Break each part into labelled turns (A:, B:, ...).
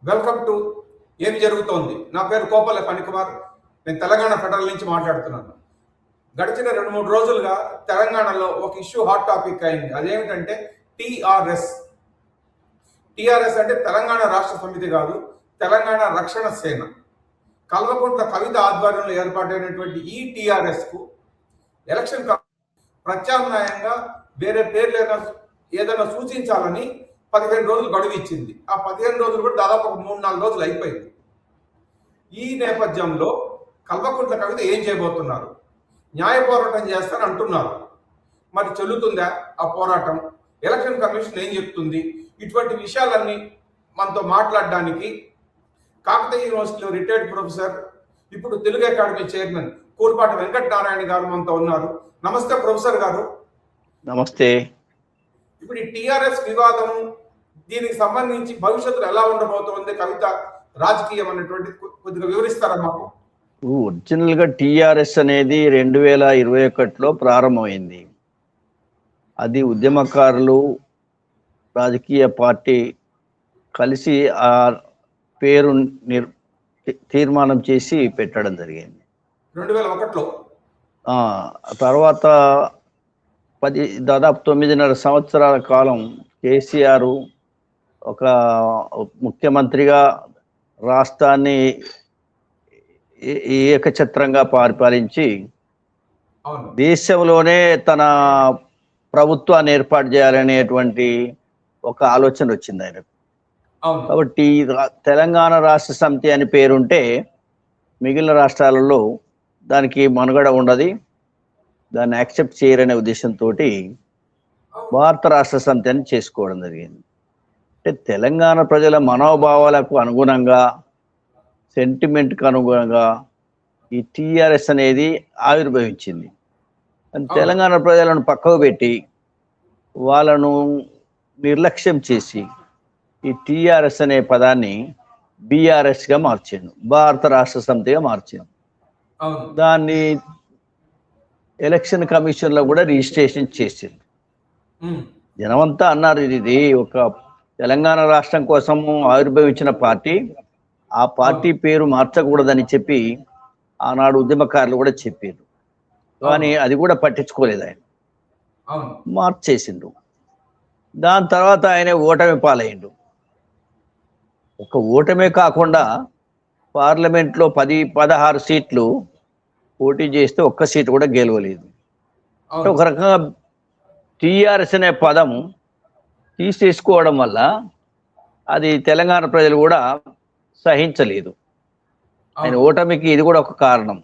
A: Welcome to ఏమి జరుగుతోంది. నా పేరు కోపల్ల ఫణికుమార్. నేను తెలంగాణ ఫెడరల్ నుంచి మాట్లాడుతున్నాను. గడిచిన 2-3 రోజులుగా తెలంగాణలో ఒక ఇష్యూ హాట్ టాపిక్ అయింది. అదేమిటంటే టీఆర్ఎస్. టీఆర్ఎస్ అంటే తెలంగాణ రాష్ట్ర సమితి కాదు, తెలంగాణ రక్షణ సేన. కల్వకుంట్ల కవిత ఆధ్వర్యంలో ఏర్పాటైనటువంటి ఈ టీఆర్ఎస్కు ఎలక్షన్ ప్రత్యామ్నాయంగా వేరే పేర్లు ఏదైనా సూచించాలని 15 రోజులు గడువు ఇచ్చింది. ఆ 15 రోజులు కూడా దాదాపు ఒక 3-4 రోజులు అయిపోయింది. ఈ నేపథ్యంలో కల్వకుంట్ల కవిత ఏం చేయబోతున్నారు? న్యాయ పోరాటం చేస్తారని అంటున్నారు. మరి చెల్లుతుందా ఆ పోరాటం? ఎలక్షన్ కమిషన్ ఏం చెప్తుంది? ఇటువంటి విషయాలన్నీ మనతో మాట్లాడడానికి కాకతీయ యూనివర్సిటీలో రిటైర్డ్ ప్రొఫెసర్, ఇప్పుడు తెలుగు అకాడమీ చైర్మన్ కూర్పాటి వెంకటనారాయణ గారు మనతో ఉన్నారు. నమస్తే ప్రొఫెసర్ గారు.
B: నమస్తే.
A: ఇప్పుడు ఈ టీఆర్ఎస్ వివాదం, దీనికి సంబంధించి భవిష్యత్తులో ఎలా ఉండబోతోంది, కవిత రాజకీయం అనేటువంటి కొద్దిగా వివరిస్తారా మాకు?
B: ఒరిజినల్ గా టీఆర్ఎస్ అనేది 2021లో ప్రారంభమైంది. అది ఉద్యమకారులు, రాజకీయ పార్టీ కలిసి ఆ పేరు తీర్మానం చేసి పెట్టడం జరిగింది
A: 2001లో.
B: తర్వాత దాదాపు 9.5 సంవత్సరాల కాలం కేసీఆర్ ఒక ముఖ్యమంత్రిగా రాష్ట్రాన్ని ఏకఛత్రంగా పరిపాలించి దేశంలోనే తన ప్రభుత్వాన్ని ఏర్పాటు చేయాలనేటువంటి ఒక ఆలోచన వచ్చింది ఆయనకు. కాబట్టి తెలంగాణ రాష్ట్ర సమితి అని పేరుంటే మిగిలిన రాష్ట్రాలలో దానికి మనుగడ ఉండదు, దాన్ని యాక్సెప్ట్ చేయరనే ఉద్దేశంతో భారత రాష్ట్ర సమితి అని చేసుకోవడం జరిగింది. అంటే తెలంగాణ ప్రజల మనోభావాలకు అనుగుణంగా, సెంటిమెంట్కి అనుగుణంగా ఈ టీఆర్ఎస్ అనేది ఆవిర్భవించింది. తెలంగాణ ప్రజలను పక్కకు పెట్టి వాళ్ళను నిర్లక్ష్యం చేసి ఈ టీఆర్ఎస్ అనే పదాన్ని బీఆర్ఎస్గా మార్చాను, భారత రాష్ట్ర సమితిగా మార్చాను. దాన్ని ఎలక్షన్ కమిషన్లో కూడా రిజిస్ట్రేషన్ చేసింది. జనమంతా అన్నారు ఇది ఒక తెలంగాణ రాష్ట్రం కోసము ఆవిర్భవించిన పార్టీ, ఆ పార్టీ పేరు మార్చకూడదని చెప్పి ఆనాడు ఉద్యమకారులు కూడా చెప్పారు. కానీ అది కూడా పట్టించుకోలేదు ఆయన, మార్చేసిండు. దాని తర్వాత ఆయన ఓటమి పాలయ్యిండు. ఒక ఓటమే కాకుండా పార్లమెంట్లో 16 సీట్లు పోటీ చేస్తే ఒక్క సీటు కూడా గెలవలేదు. ఒక రకంగా టీఆర్ఎస్ అనే పదము తీసేసుకోవడం వల్ల అది తెలంగాణ ప్రజలు కూడా సహించలేదు. ఆయన ఓటమికి ఇది కూడా ఒక కారణం.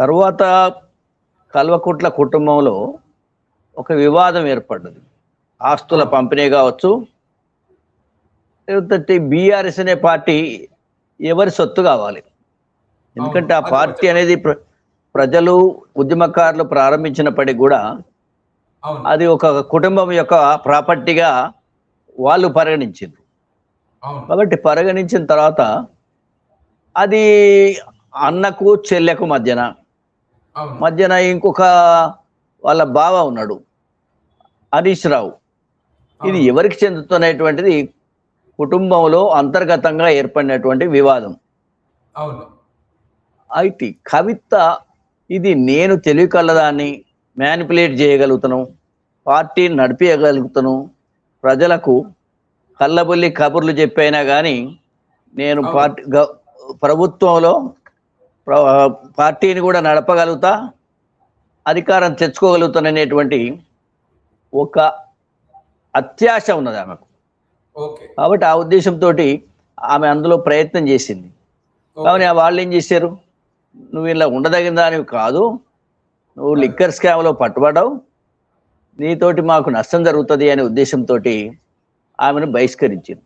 B: తర్వాత కల్వకుంట్ల కుటుంబంలో ఒక వివాదం ఏర్పడ్డది. ఆస్తుల పంపిణీ కావచ్చు, బీఆర్ఎస్ అనే పార్టీ ఎవరి సొత్తు కావాలి. ఎందుకంటే ఆ పార్టీ అనేది ప్రజలు, ఉద్యమకారులు ప్రారంభించినప్పటికీ కూడా అది ఒక కుటుంబం యొక్క ప్రాపర్టీగా వాళ్ళు పరిగణించారు. కాబట్టి పరిగణించిన తర్వాత అది అన్నకు చెల్లెకు మధ్యన ఇంకొక వాళ్ళ బావ ఉన్నాడు హరీష్ రావు. ఇది ఎవరికి చెందుతున్నటువంటిది కుటుంబంలో అంతర్గతంగా ఏర్పడినటువంటి వివాదం. అయితే కవిత ఇది నేను తెలివి కలదాన్ని మ్యానిపులేట్ చేయగలుగుతాను, పార్టీని నడిపించగలుగుతాను, ప్రజలకు కళ్ళబుల్లి కబుర్లు చెప్పైనా కానీ నేను ప్రభుత్వంలో పార్టీని కూడా నడపగలుగుతా, అధికారం తెచ్చుకోగలుగుతాననేటువంటి ఒక అత్యాశ ఉన్నది ఆమెకు. కాబట్టి ఆ ఉద్దేశంతో ఆమె అందులో ప్రయత్నం చేసింది. కానీ వాళ్ళు ఏం చేశారు, నువ్వు ఇలా ఉండదగిన దానివి కాదు, నువ్వు లిక్కర్ స్కామ్లో పట్టుబడ్డావు, నీతోటి మాకు నష్టం జరుగుతుంది అనే ఉద్దేశంతో ఆమెను బహిష్కరించింది.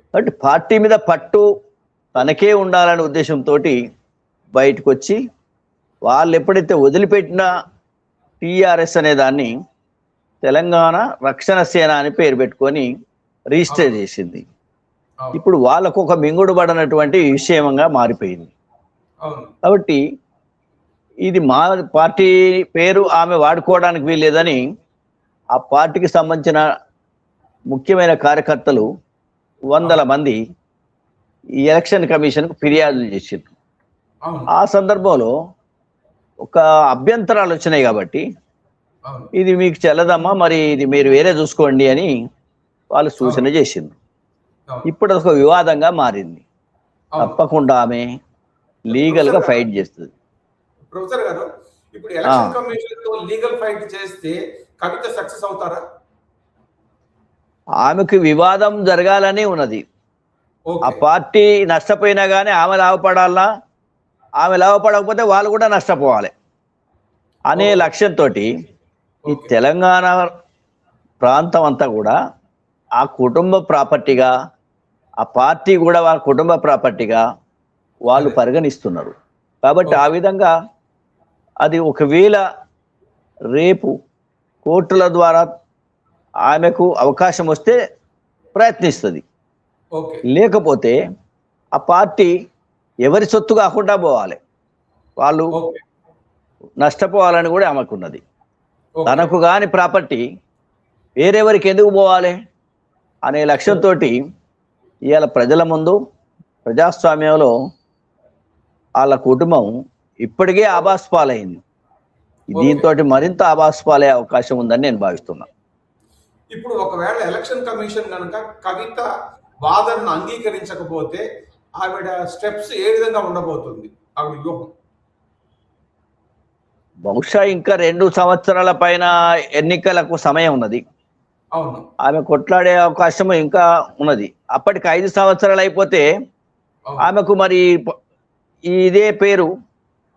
B: కాబట్టి పార్టీ మీద పట్టు తనకే ఉండాలనే ఉద్దేశంతో బయటకు వచ్చి వాళ్ళు ఎప్పుడైతే వదిలిపెట్టిన టీఆర్ఎస్ అనే దాన్ని తెలంగాణ రక్షణ సేన అని పేరు పెట్టుకొని రిజిస్టర్ చేసింది. ఇప్పుడు వాళ్ళకు ఒక మింగుడు పడనటువంటి విషయంగా మారిపోయింది. కాబట్టి ఇది మా పార్టీ పేరు ఆమె వాడుకోవడానికి వీల్లేదని ఆ పార్టీకి సంబంధించిన ముఖ్యమైన కార్యకర్తలు వందల మంది ఈ ఎలక్షన్ కమిషన్కు ఫిర్యాదులు చేసిండ్రు.
A: అవును
B: ఆ సందర్భంలో ఒక అభ్యంతరాలు వచ్చినాయి కాబట్టి
A: అవును
B: ఇది మీకు చెల్లదమ్మా, మరి ఇది మీరు వేరే చూసుకోండి అని వాళ్ళు సూచన చేసిండ్రు.
A: అవును
B: ఇప్పుడు ఒక వివాదంగా మారింది.
A: అవును
B: తప్పకుండా ఆమె లీగల్ గా ఫైట్ చేస్తుంది.
A: ప్రొఫెసర్ గారు, ఇప్పుడు
B: ఆ
A: ఎలక్షన్ కమిషన్ తో లీగల్ ఫైట్ చేస్తే కవిత సక్సెస్ అవుతారా?
B: ఆమెకు వివాదం జరగాలని ఉన్నది. ఆ
A: ఓకే
B: పార్టీ నష్టపోయినా కానీ ఆమె లాభపడాలా, ఆమె లాభపడకపోతే వాళ్ళు కూడా నష్టపోవాలి అనే
A: ఓకే
B: లక్ష్యంతో ఈ
A: ఓకే
B: తెలంగాణ ప్రాంతం అంతా కూడా ఆ కుటుంబ ప్రాపర్టీగా, ఆ పార్టీ కూడా వాళ్ళ కుటుంబ ప్రాపర్టీగా వాళ్ళు
A: అదే
B: పరిగణిస్తున్నారు. కాబట్టి ఆ
A: ఓకే
B: విధంగా అది ఒకవేళ రేపు కోర్టుల ద్వారా ఆమెకు అవకాశం వస్తే ప్రయత్నిస్తుంది.
A: ఓకే
B: లేకపోతే ఆ పార్టీ ఎవరి సొత్తు కాకుండా పోవాలి, వాళ్ళు
A: ఓకే
B: నష్టపోవాలని కూడా ఆమెకున్నది.
A: ఓకే
B: తనకు కాని ప్రాపర్టీ వేరెవరికి ఎందుకు పోవాలి అనే లక్ష్యంతో ఇవాళ ప్రజల ముందు ప్రజాస్వామ్యంలో వాళ్ళ కుటుంబం ఇప్పటికే ఆభాస్ పాలైంది.
A: ఓకే.
B: దీంతో మరింత ఆభాస్ పాలే అవకాశం ఉందని నేను భావిస్తున్నా.
A: ఇప్పుడు ఒకవేళ ఎలక్షన్ కమిషన్ కనుక కవిత వాదనను అంగీకరించకపోతే ఆవిడ స్టెప్స్ ఏ విధంగా ఉండబోతుంది? ఆవిడ వ్యూహం.
B: బహుశా ఇంకా 2 సంవత్సరాల పైన ఎన్నికలకు సమయం ఉన్నది.
A: అవును
B: ఆమె కొట్లాడే అవకాశం ఇంకా ఉన్నది. అప్పటికి 5 సంవత్సరాలు అయిపోతే
A: అవును
B: ఆమెకు మరి ఇదే పేరు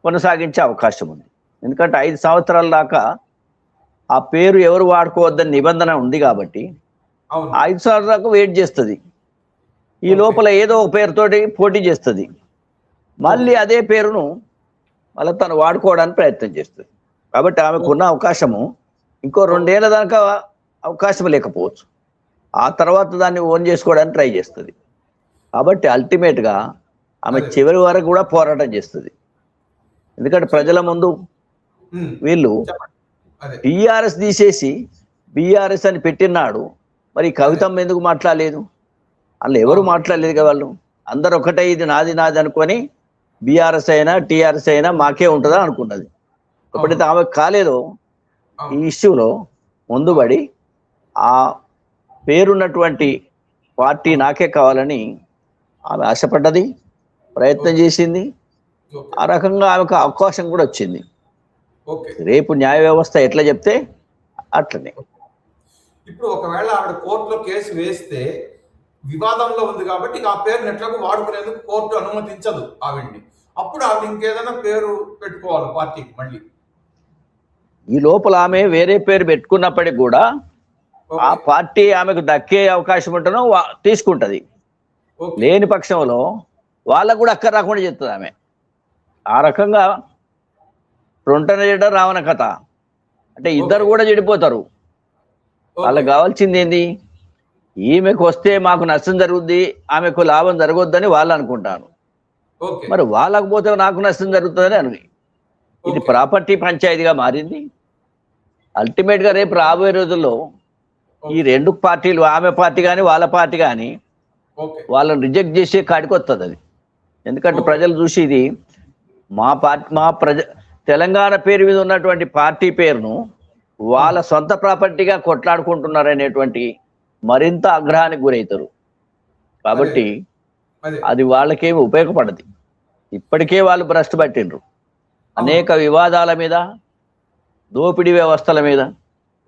B: కొనసాగించే అవకాశం ఉంది. ఎందుకంటే 5 సంవత్సరాల దాకా ఆ పేరు ఎవరు వాడుకోవద్దని నిబంధన ఉంది కాబట్టి
A: అవును
B: 5 సంవత్సరాల దాకా వెయిట్ చేస్తుంది. ఈ
A: ఓకే
B: లోపల ఏదో ఒక పేరుతోటి పోటీ చేస్తుంది. మళ్ళీ
A: ఓకే
B: అదే పేరును మళ్ళీ తను వాడుకోవడానికి ప్రయత్నం చేస్తుంది. కాబట్టి ఆమెకున్న
A: ఓకే
B: అవకాశము ఇంకో
A: ఓకే
B: 2 ఏళ్ల దాకా అవకాశం లేకపోవచ్చు. ఆ తర్వాత దాన్ని ఓన్ చేసుకోవడానికి ట్రై చేస్తుంది. కాబట్టి అల్టిమేట్గా ఆమె
A: అదే
B: చివరి వరకు కూడా పోరాటం చేస్తుంది. ఎందుకంటే
A: సో
B: ప్రజల ముందు
A: ఉమ్,
B: వీళ్ళు
A: చెప్పండి. అదే
B: టీఆర్ఎస్ తీసేసి బీఆర్ఎస్ అని పెట్టినాడు, మరి
A: అదే
B: కవితమ్మ ఎందుకు మాట్లాడలేదు? వాళ్ళు ఎవరు
A: అవును
B: మాట్లాడలేదు కదా. వాళ్ళు అందరు ఒకటే ఇది నాది నాది అనుకొని బీఆర్ఎస్ అయినా టీఆర్ఎస్ అయినా మాకే ఉంటుందా అనుకున్నది.
A: అవును
B: ఎప్పుడైతే ఆమె కాలేదో ఈ
A: అవును
B: ఇష్యూలో
A: అవును
B: ముందుబడి ఆ పేరున్నటువంటి పార్టీ
A: అవును
B: నాకే కావాలని ఆమె ఆశపడ్డది, ప్రయత్నం
A: ఓకే
B: చేసింది.
A: ఓకే
B: ఆ రకంగా ఆమెకు అవకాశం కూడా వచ్చింది.
A: ఓకే
B: రేపు న్యాయ వ్యవస్థ ఎట్లా చెప్తే అట్లనే.
A: ఇప్పుడు ఒకవేళ ఆవిడ కోర్టులో కేసు వేస్తే వివాదంలో ఉంది కాబట్టి ఇక ఆ పేరుని ఎట్లాగో వాడుకునేందుకు కోర్టు అనుమతించదు ఆవిడ్ని. అప్పుడు ఆవిడ ఇంకేదైనా పేరు పెట్టుకోవాలి పార్టీకి మళ్ళీ.
B: ఈ లోపల ఆమె వేరే పేరు పెట్టుకున్నప్పటికి కూడా ఆ
A: ఓకే
B: పార్టీ ఆమెకు దక్కే అవకాశం ఉంటేనో తీసుకుంటది.
A: ఓకే
B: లేని పక్షంలో వాళ్ళకు కూడా అక్కర రాకుండా చేస్తుంది ఆమె. ఆ రకంగా రొంటన చెడ్డ రావణ కథ అంటే ఇద్దరు
A: ఓకే
B: కూడా చెడిపోతారు.
A: ఓకే
B: వాళ్ళకి కావాల్సింది ఏంది? ఈమెకు వస్తే మాకు నష్టం జరుగుద్ది, ఆమెకు లాభం జరగొద్దని వాళ్ళు అనుకుంటారు.
A: ఓకే
B: మరి వాళ్ళకు పోతే నాకు నష్టం జరుగుతుందని అని ఇది
A: ఓకే
B: ప్రాపర్టీ పంచాయతీగా మారింది. అల్టిమేట్ గా రేపు రాబోయే రోజుల్లో ఈ
A: ఓకే
B: 2 పార్టీలు, ఆమె పార్టీ కానీ వాళ్ళ పార్టీ కానీ
A: ఓకే
B: వాళ్ళని రిజెక్ట్ చేసే కాడికి వస్తుంది అది. ఎందుకంటే
A: ఓకే
B: ప్రజలు చూసి ఇది మా పార్టీ, మా తెలంగాణ పేరు మీద ఉన్నటువంటి పార్టీ పేరును వాళ్ళ
A: అవును
B: సొంత ప్రాపర్టీగా కొట్లాడుకుంటున్నారు అనేటువంటి మరింత ఆగ్రహానికి గురవుతారు.
A: అదే
B: కాబట్టి
A: అదే
B: అది వాళ్ళకేమి ఉపయోగపడదు. ఇప్పటికే వాళ్ళు భ్రష్టు పట్టిండ్రు.
A: అవును
B: అనేక వివాదాల మీద, దోపిడీ వ్యవస్థల మీద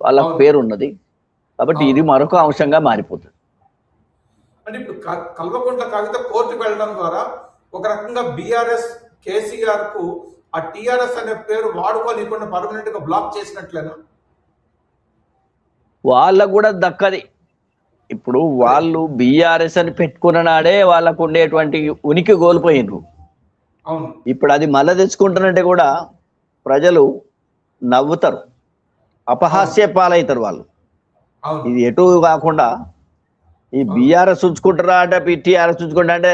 B: వాళ్ళకు
A: అవును
B: పేరు ఉన్నది. కాబట్టి
A: అవును
B: ఇది మరొక అంశంగా మారిపోతుంది.
A: అంటే ఇప్పుడు కల్వకుంట్ల కవిత కోర్టుకు వెళ్ళడం ద్వారా ఒక రకంగా బీఆర్ఎస్ కేసీఆర్ కు ఆ టీఆర్ఎస్ అనే పేరు వాడుకోలేకుండా పర్మనెంట్ గా బ్లాక్ చేసినట్లేనా?
B: వాళ్ళకు కూడా దక్కది. ఇప్పుడు
A: అదే
B: వాళ్ళు బీఆర్ఎస్ అని పెట్టుకున్న నాడే వాళ్ళకు ఉండేటువంటి ఉనికి కోల్పోయినరు.
A: అవును
B: ఇప్పుడు అది మళ్ళా తెచ్చుకుంటున్నట్టే కూడా ప్రజలు నవ్వుతారు,
A: అవును
B: అపహాస్య పాలవుతారు వాళ్ళు.
A: అవును
B: ఇది ఎటు కాకుండా ఈ
A: అవును
B: బీఆర్ఎస్ ఉంచుకుంటారా అంటే టీఆర్ఎస్ ఉంచుకుంటా అంటే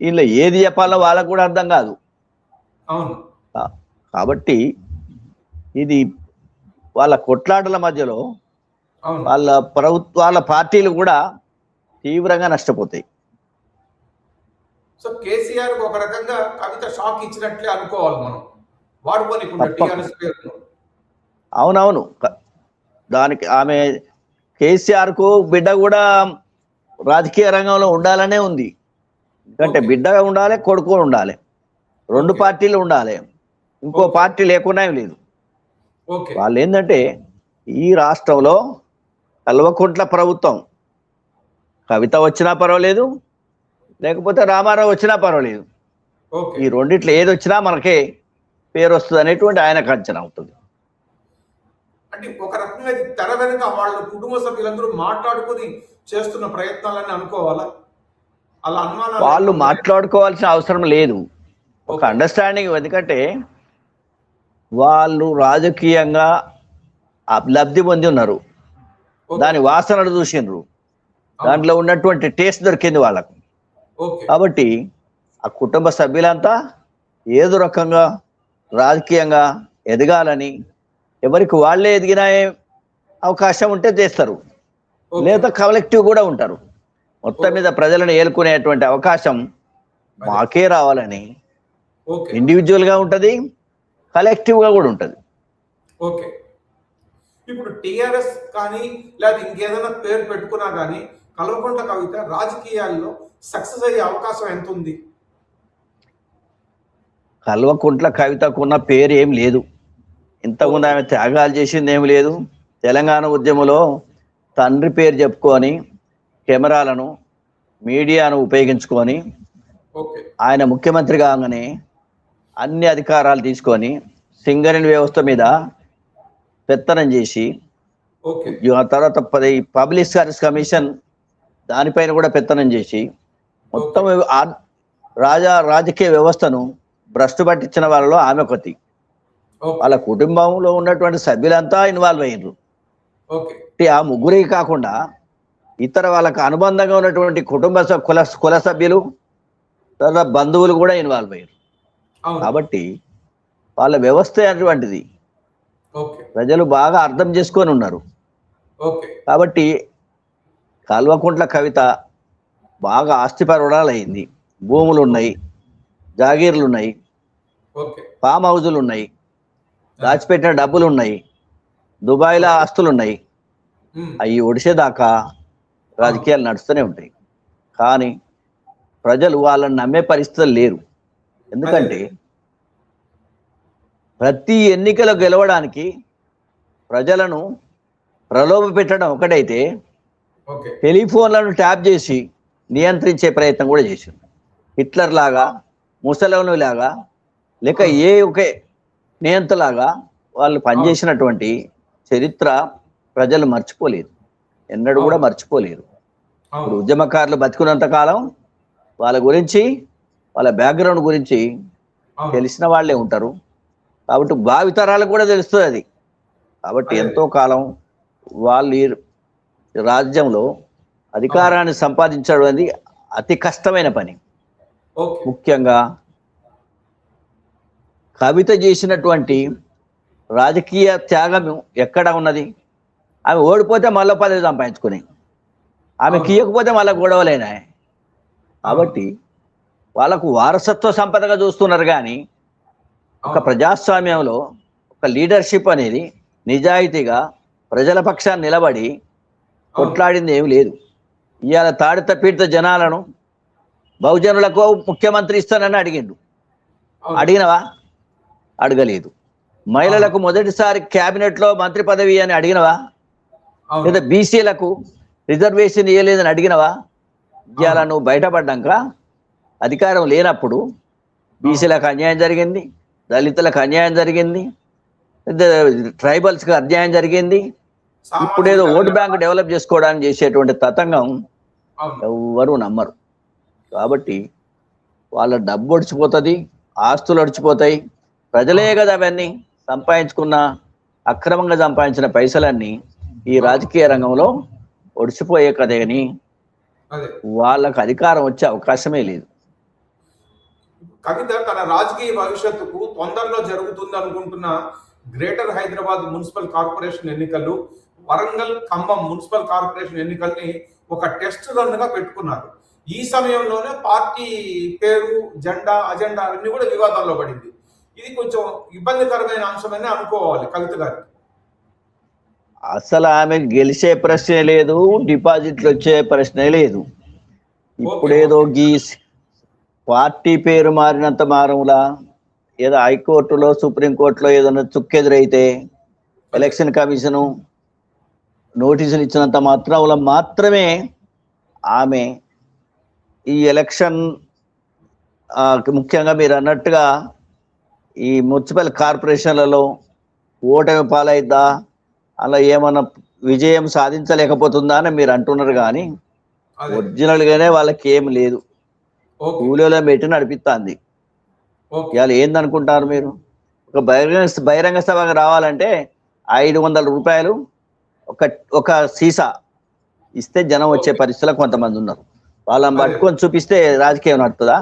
B: వీళ్ళు ఏది చెప్పాలో వాళ్ళకు కూడా అర్థం కాదు.
A: అవును
B: కాబట్టి ఇది వాళ్ళ కొట్లాటల మధ్యలో
A: అవును
B: వాళ్ళ ప్రభుత్వాల పార్టీలు కూడా తీవ్రంగా నష్టపోతాయి.
A: సో కేసీఆర్ ఒక రకంగా కవిత షాక్ ఇచ్చినట్లే అనుకోవాలి మనం, వాడుకోనికుండా
B: తప్పకుండా.
A: టీఆర్ఎస్ పేరును.
B: అవునవును. దానికి ఆమె కేసీఆర్ కు బిడ్డ కూడా రాజకీయ రంగంలో ఉండాలనే ఉంది. ఎందుకంటే
A: ఓకే.
B: బిడ్డ ఉండాలి, కొడుకు ఉండాలి, రెండు
A: ఓకే.
B: పార్టీలు ఉండాలి. ఇంకో
A: ఓకే.
B: పార్టీ లేకుండా ఏం లేదు.
A: ఓకే.
B: వాళ్ళు ఏంటంటే ఈ రాష్ట్రంలో కల్వకుంట్ల ప్రభుత్వం కవిత వచ్చినా పర్వాలేదు, లేకపోతే రామారావు వచ్చినా పర్వాలేదు,
A: ఓకే.
B: ఈ రెండిట్లో ఏది వచ్చినా మనకే పేరు వస్తుంది అనేటువంటి ఆయనకు అంచనా ఉంటుంది.
A: అంటే ఒక రకంగా ఇది తెర వెనుక వాళ్ళ కుటుంబ సభ్యులందరూ మాట్లాడుకొని చేస్తున్న ప్రయత్నాలని అనుకోవాలా? అలా అనుమానాలు
B: వాళ్ళు
A: ఏమైనా ఉన్నాయా?
B: మాట్లాడుకోవాల్సిన అవసరం లేదు. ఒక
A: ఓకే.
B: అండర్స్టాండింగ్. ఎందుకంటే వాళ్ళు రాజకీయంగా లబ్ధి పొంది ఉన్నారు,
A: ఓకే.
B: దాని వాసనలు చూసిండ్రు,
A: అవును.
B: దాంట్లో ఉన్నటువంటి టేస్ట్ దొరికింది వాళ్ళకు.
A: ఓకే.
B: కాబట్టి ఆ కుటుంబ సభ్యులంతా ఏదో రకంగా రాజకీయంగా ఎదగాలని, ఎవరికి వాళ్ళే ఎదిగిన అవకాశం ఉంటే చేస్తారు,
A: ఓకే.
B: లేదా కలెక్టివ్ కూడా ఉంటారు. మొత్తం మీద ప్రజలను ఏలుకునేటువంటి అవకాశం మాకే రావాలని
A: ఓకే.
B: ఇండివిజువల్ గా ఉంటది, కలెక్టివ్ గా కూడా ఉంటది.
A: ఓకే. ఇప్పుడు టిఆర్ఎస్ కానీ లేదా ఇంకేదైనా పేరు పెట్టుకున్నా కానీ కల్వకుంట్ల కవిత రాజకీయాల్లో సక్సెస్ అయ్యే అవకాశం ఎంత ఉంది?
B: కల్వకుంట్ల కవితకున్న పేరు ఏం లేదు. ఇంతకుముందు ఆమె త్యాగాలు చేసింది ఏమి లేదు. తెలంగాణ ఉద్యమంలో తండ్రి పేరు చెప్పుకొని కెమెరాలను, మీడియాను ఉపయోగించుకొని
A: ఓకే.
B: ఆయన ముఖ్యమంత్రి కాగానే అన్ని అధికారాలు తీసుకొని సింగరేణి వ్యవస్థ మీద పెత్తనం చేసి,
A: ఓకే.
B: ఆ తర్వాత పబ్లిక్ సర్వీస్ కమిషన్ దానిపైన కూడా పెత్తనం చేసి మొత్తం రాజకీయ వ్యవస్థను భ్రష్టు పట్టించిన వాళ్ళలో ఆమె ఒకటి.
A: ఓకే.
B: వాళ్ళ కుటుంబంలో ఉన్నటువంటి సభ్యులంతా ఇన్వాల్వ్ అయ్యారు.
A: ఓకే.
B: ఆ ముగ్గురే కాకుండా ఇతర వాళ్ళకు అనుబంధంగా ఉన్నటువంటి కుల సభ్యులు, తర్వాత బంధువులు కూడా ఇన్వాల్వ్ అయ్యారు.
A: అవును.
B: కాబట్టి వాళ్ళ వ్యవస్థ అటువంటిది,
A: ఓకే.
B: ప్రజలు బాగా అర్థం చేసుకొని ఉన్నారు.
A: ఓకే.
B: కాబట్టి కల్వకుంట్ల కవిత బాగా ఆస్తిపరురాలు అయింది. భూములు ఉన్నాయి, జాగీర్లు ఉన్నాయి,
A: ఓకే.
B: ఫామ్ హౌజులు ఉన్నాయి, దాచిపెట్టిన డబ్బులు ఉన్నాయి, దుబాయ్లో ఆస్తులు ఉన్నాయి. అవి ఒడిసేదాకా రాజకీయాలు నడుస్తూనే ఉంటాయి. కానీ ప్రజలు వాళ్ళని నమ్మే పరిస్థితులు లేరు. ఎందుకంటే ప్రతి ఎన్నికలు గెలవడానికి ప్రజలను ప్రలోభ పెట్టడం ఒకటైతే,
A: ఓకే.
B: టెలిఫోన్లను ట్యాప్ చేసి నియంత్రించే ప్రయత్నం కూడా చేశారు. హిట్లర్ లాగా, ముసలోను లాగా, లేక ఒకే నియంతలాగా వాళ్ళు పనిచేసినటువంటి చరిత్ర ప్రజలు మర్చిపోలేదు, ఎన్నడూ కూడా మర్చిపోలేరు. ఇప్పుడు ఉద్యమకారులు బతికున్నంత కాలం వాళ్ళ గురించి, వాళ్ళ బ్యాక్గ్రౌండ్ గురించి తెలిసిన వాళ్ళే ఉంటారు. కాబట్టి భావితరాలకు కూడా తెలుస్తుంది అది. కాబట్టి ఎంతో కాలం వాళ్ళు ఈ రాజ్యంలో అధికారాన్ని సంపాదించడం అనేది అతి కష్టమైన పని. ముఖ్యంగా కవిత చేసినటువంటి రాజకీయ త్యాగం ఎక్కడ ఉన్నది? ఆమె ఓడిపోతే మళ్ళీ పదవి సంపాదించుకుని, ఆమె కీయకపోతే మళ్ళీ గొడవలేనా. కాబట్టి వాళ్ళకు వారసత్వ సంపదగా చూస్తున్నారు. కానీ ఒక ప్రజాస్వామ్యంలో ఒక లీడర్షిప్ అనేది నిజాయితీగా ప్రజల పక్షాన్ని నిలబడి కొట్లాడింది ఏమి లేదు. ఇవాళ తాడిత పీడిత జనాలను బహుజనులకు ముఖ్యమంత్రి ఇస్తానని అడిగిండు, అడిగినవా? అడగలేదు. మహిళలకు మొదటిసారి క్యాబినెట్ లో మంత్రి పదవి అని అడిగినవా? లేదా బీసీలకు రిజర్వేషన్ ఇవ్వలేదని అడిగినవా? ఇవాళ నువ్వు బయటపడ్డాక అధికారం లేనప్పుడు బీసీలకు అన్యాయం జరిగింది, దళితులకు అన్యాయం జరిగింది, ట్రైబల్స్కి అన్యాయం జరిగింది. ఇప్పుడేదో ఓటు బ్యాంక్ డెవలప్ చేసుకోవడానికి చేసేటువంటి తతంగం ఎవ్వరూ నమ్మరు. కాబట్టి వాళ్ళ డబ్బు ఒడిచిపోతుంది, ఆస్తులు ఒడిచిపోతాయి. ప్రజలే కదా అవన్నీ సంపాదించుకున్న, అక్రమంగా సంపాదించిన పైసలన్నీ ఈ రాజకీయ రంగంలో ఒడిచిపోయే కదే అని వాళ్ళకు అధికారం వచ్చే అవకాశమే లేదు.
A: కవిత తన రాజకీయ భవిష్యత్తుకు తొందరలో జరుగుతుంది అనుకుంటున్న గ్రేటర్ హైదరాబాద్ మున్సిపల్ కార్పొరేషన్ ఎన్నికలు, వరంగల్ ఖమ్మం మున్సిపల్ కార్పొరేషన్ ఎన్నికల్ని ఒక టెస్ట్ రన్గా పెట్టుకున్నారు. ఈ సమయంలోనే పార్టీ పేరు, జెండా, అజెండా అన్ని కూడా వివాదంలో పడింది. ఇది కొంచెం ఇబ్బందికరమైన అంశమని అనుకోవాలి కవిత గారికి.
B: అసలు ఆమె గెలిచే ప్రశ్నే లేదు, డిపాజిట్లు వచ్చే ప్రశ్నే లేదు. ఇప్పుడేదో గీ పార్టీ పేరు మారినంత మారములా ఏదో హైకోర్టులో సుప్రీంకోర్టులో ఏదైనా చుక్కెదురైతే ఎలక్షన్ కమిషను నోటీసులు ఇచ్చినంత మాత్రమే ఆమె ఈ ఎలక్షన్ ముఖ్యంగా మీరు అన్నట్టుగా ఈ మున్సిపల్ కార్పొరేషన్లలో ఓటమి పాలైద్దా, అలా ఏమన్నా విజయం సాధించలేకపోతుందా అని మీరు అంటున్నారు. కానీ ఒరిజినల్ గానే వాళ్ళకి ఏం లేదు, కూలీలో పెట్టి నడిపిస్తుంది. ఇవాళ ఏందనుకుంటారు మీరు? ఒక బహిరంగ సభకు రావాలంటే 500 రూపాయలు ఒక సీసా ఇస్తే జనం వచ్చే పరిస్థితుల్లో కొంతమంది ఉన్నారు. వాళ్ళని పట్టుకొని చూపిస్తే రాజకీయం నడుతుందా?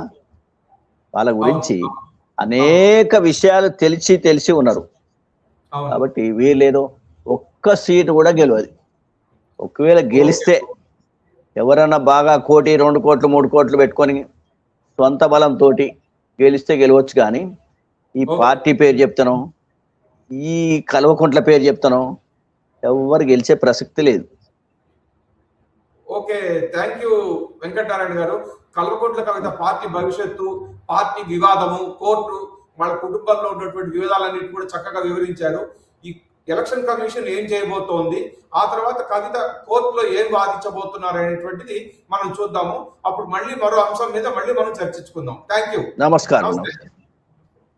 B: వాళ్ళ గురించి అనేక విషయాలు తెలిసి ఉన్నారు. కాబట్టి వీళ్ళేదో ఒక్క సీటు కూడా గెలవదు. ఒకవేళ గెలిస్తే ఎవరన్నా బాగా 1 కోటి 2 కోట్లు 3 కోట్లు పెట్టుకొని సొంత బలంతో గెలిస్తే గెలవచ్చు. కానీ ఈ పార్టీ పేరు చెప్తాను, ఈ కల్వకుంట్ల పేరు చెప్తాను, ఎవరు గెలిచే ప్రసక్తి లేదు.
A: ఓకే, థ్యాంక్ యూ వెంకటనారాయణ గారు. కల్వకుంట్ల కవిత పార్టీ భవిష్యత్తు, పార్టీ వివాదము, కోర్టు, వాళ్ళ కుటుంబంలో ఉన్నటువంటి వివాదాలన్నిటి కూడా చక్కగా వివరించారు. ఈ ఎలక్షన్ కమిషన్ ఏం చేయబోతోంది, ఆ తర్వాత కవిత కోర్టులో ఏం వాదించబోతున్నారు అనేటువంటిది మనం చూద్దాము. అప్పుడు మళ్ళీ మరో అంశం మీద మళ్ళీ మనం చర్చించుకుందాం. Thank you.
B: నమస్కారం.